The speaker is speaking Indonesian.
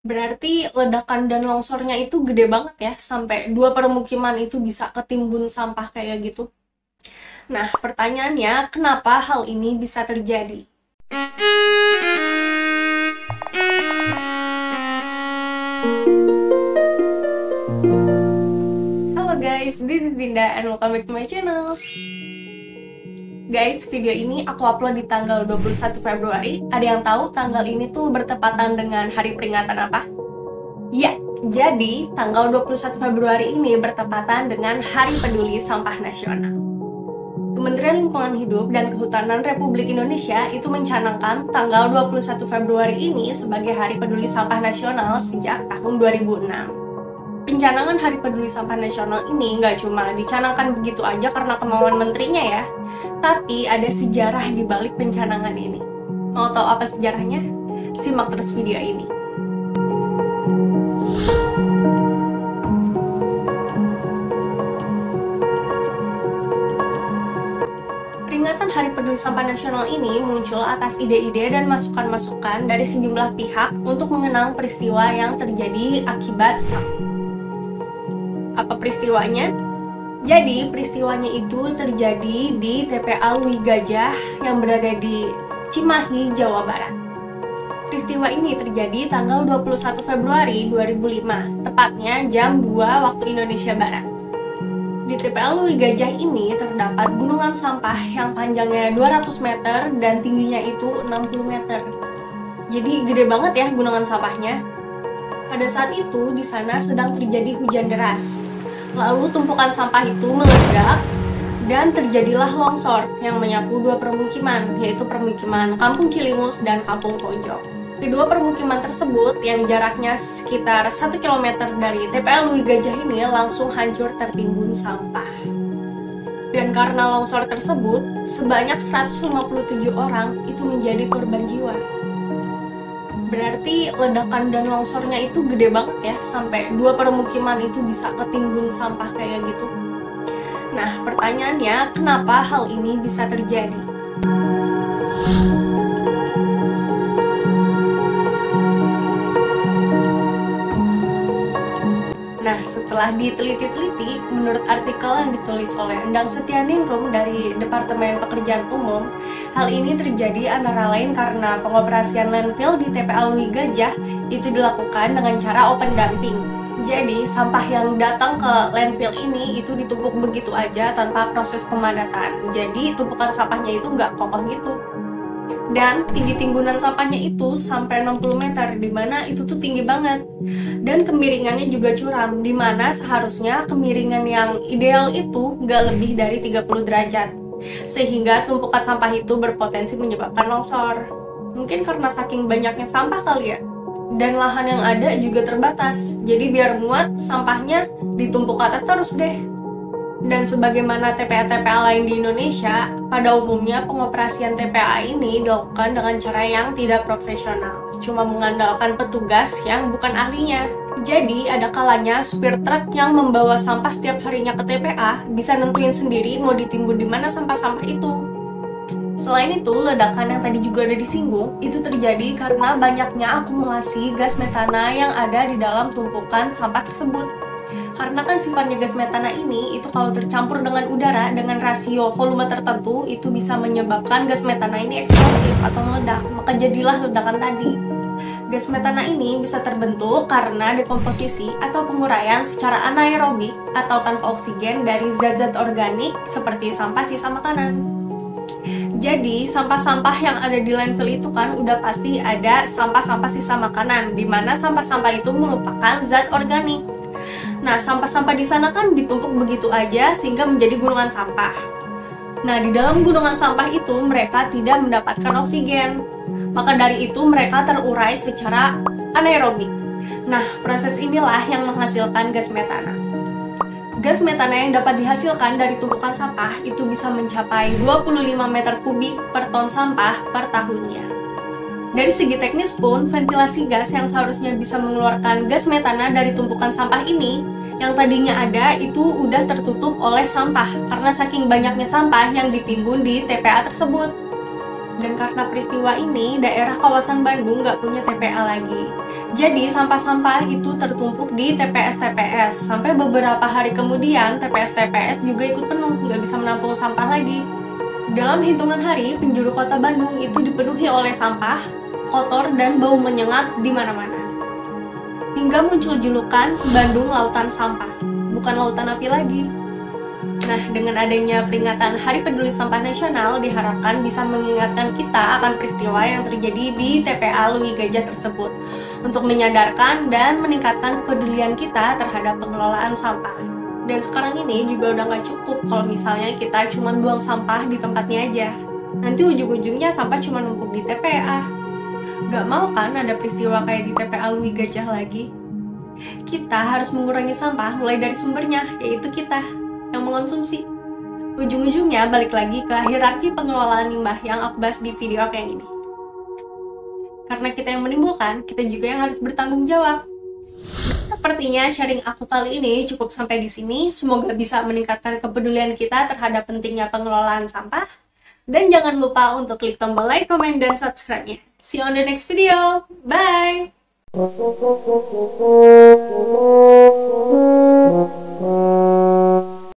Berarti ledakan dan longsornya itu gede banget ya, sampai dua permukiman itu bisa ketimbun sampah kayak gitu. Nah, pertanyaannya, kenapa hal ini bisa terjadi? Halo guys, this is Dinda and welcome back to my channel. Guys, video ini aku upload di tanggal 21 Februari. Ada yang tahu tanggal ini tuh bertepatan dengan hari peringatan apa? Ya, jadi tanggal 21 Februari ini bertepatan dengan Hari Peduli Sampah Nasional. Kementerian Lingkungan Hidup dan Kehutanan Republik Indonesia itu mencanangkan tanggal 21 Februari ini sebagai Hari Peduli Sampah Nasional sejak tahun 2006. Pencanangan Hari Peduli Sampah Nasional ini nggak cuma dicanangkan begitu aja karena kemauan menterinya ya, tapi ada sejarah di balik pencanangan ini. Mau tahu apa sejarahnya? Simak terus video ini. Peringatan Hari Peduli Sampah Nasional ini muncul atas ide-ide dan masukan-masukan dari sejumlah pihak untuk mengenang peristiwa yang terjadi akibat sampah. Apa peristiwanya? Jadi, peristiwanya itu terjadi di TPA Lui Gajah yang berada di Cimahi, Jawa Barat. Peristiwa ini terjadi tanggal 21 Februari 2005, tepatnya jam 2 waktu Indonesia Barat. Di TPA Lui Gajah ini terdapat gunungan sampah yang panjangnya 200 meter dan tingginya itu 60 meter. Jadi gede banget ya gunungan sampahnya. Pada saat itu, di sana sedang terjadi hujan deras. Lalu tumpukan sampah itu meledak dan terjadilah longsor yang menyapu dua permukiman, yaitu permukiman Kampung Cilimus dan Kampung Pojok. Kedua permukiman tersebut yang jaraknya sekitar 1 km dari TPA Lui Gajah ini langsung hancur tertimbun sampah. Dan karena longsor tersebut, sebanyak 157 orang itu menjadi korban jiwa. Berarti ledakan dan longsornya itu gede banget ya, sampai dua permukiman itu bisa ketimbun sampah kayak gitu. Nah, pertanyaannya, kenapa hal ini bisa terjadi? Nah, setelah diteliti-teliti, menurut artikel yang ditulis oleh Endang Setianingrum dari Departemen Pekerjaan Umum, hal ini terjadi antara lain karena pengoperasian landfill di TPA Lui Gajah itu dilakukan dengan cara open dumping. Jadi, sampah yang datang ke landfill ini itu ditumpuk begitu aja tanpa proses pemadatan. Jadi, tumpukan sampahnya itu nggak kokoh gitu. Dan tinggi timbunan sampahnya itu sampai 60 meter, dimana itu tuh tinggi banget. Dan kemiringannya juga curam, dimana seharusnya kemiringan yang ideal itu nggak lebih dari 30 derajat. Sehingga tumpukan sampah itu berpotensi menyebabkan longsor. Mungkin karena saking banyaknya sampah kali ya. Dan lahan yang ada juga terbatas, jadi biar muat sampahnya ditumpuk ke atas terus deh. Dan sebagaimana TPA-TPA lain di Indonesia, pada umumnya pengoperasian TPA ini dilakukan dengan cara yang tidak profesional, cuma mengandalkan petugas yang bukan ahlinya. Jadi, ada kalanya supir truk yang membawa sampah setiap harinya ke TPA bisa nentuin sendiri mau ditimbun di mana sampah-sampah itu. Selain itu, ledakan yang tadi juga ada disinggung, itu terjadi karena banyaknya akumulasi gas metana yang ada di dalam tumpukan sampah tersebut. Karena kan sifatnya gas metana ini, itu kalau tercampur dengan udara dengan rasio volume tertentu, itu bisa menyebabkan gas metana ini eksplosif atau meledak, maka jadilah ledakan tadi. Gas metana ini bisa terbentuk karena dekomposisi atau penguraian secara anaerobik atau tanpa oksigen dari zat-zat organik seperti sampah sisa makanan. Jadi, sampah-sampah yang ada di landfill itu kan udah pasti ada sampah-sampah sisa makanan, di mana sampah-sampah itu merupakan zat organik. Nah, sampah-sampah di sana kan ditumpuk begitu aja sehingga menjadi gunungan sampah. Nah, di dalam gunungan sampah itu mereka tidak mendapatkan oksigen. Maka dari itu mereka terurai secara anaerobik. Nah, proses inilah yang menghasilkan gas metana. Gas metana yang dapat dihasilkan dari tumpukan sampah itu bisa mencapai 25 meter kubik per ton sampah per tahunnya. Dari segi teknis pun, ventilasi gas yang seharusnya bisa mengeluarkan gas metana dari tumpukan sampah ini, yang tadinya ada itu udah tertutup oleh sampah, karena saking banyaknya sampah yang ditimbun di TPA tersebut. Dan karena peristiwa ini, daerah kawasan Bandung nggak punya TPA lagi. Jadi sampah-sampah itu tertumpuk di TPS-TPS. Sampai beberapa hari kemudian TPS-TPS juga ikut penuh, nggak bisa menampung sampah lagi. Dalam hitungan hari, penjuru kota Bandung itu dipenuhi oleh sampah, kotor, dan bau menyengat di mana-mana. Hingga muncul julukan Bandung Lautan Sampah, bukan lautan api lagi. Nah, dengan adanya peringatan Hari Peduli Sampah Nasional, diharapkan bisa mengingatkan kita akan peristiwa yang terjadi di TPA Lui Gajah tersebut, untuk menyadarkan dan meningkatkan kepedulian kita terhadap pengelolaan sampah. Dan sekarang ini juga udah nggak cukup kalau misalnya kita cuma buang sampah di tempatnya aja. Nanti ujung-ujungnya sampah cuma numpuk di TPA. Gak mau kan ada peristiwa kayak di TPA Lui Gajah lagi? Kita harus mengurangi sampah mulai dari sumbernya, yaitu kita yang mengonsumsi. Ujung-ujungnya balik lagi ke hierarki pengelolaan limbah yang aku bahas di video aku yang ini. Karena kita yang menimbulkan, kita juga yang harus bertanggung jawab. Sepertinya sharing aku kali ini cukup sampai di sini. Semoga bisa meningkatkan kepedulian kita terhadap pentingnya pengelolaan sampah. Dan jangan lupa untuk klik tombol like, comment, dan subscribe-nya. See you on the next video. Bye!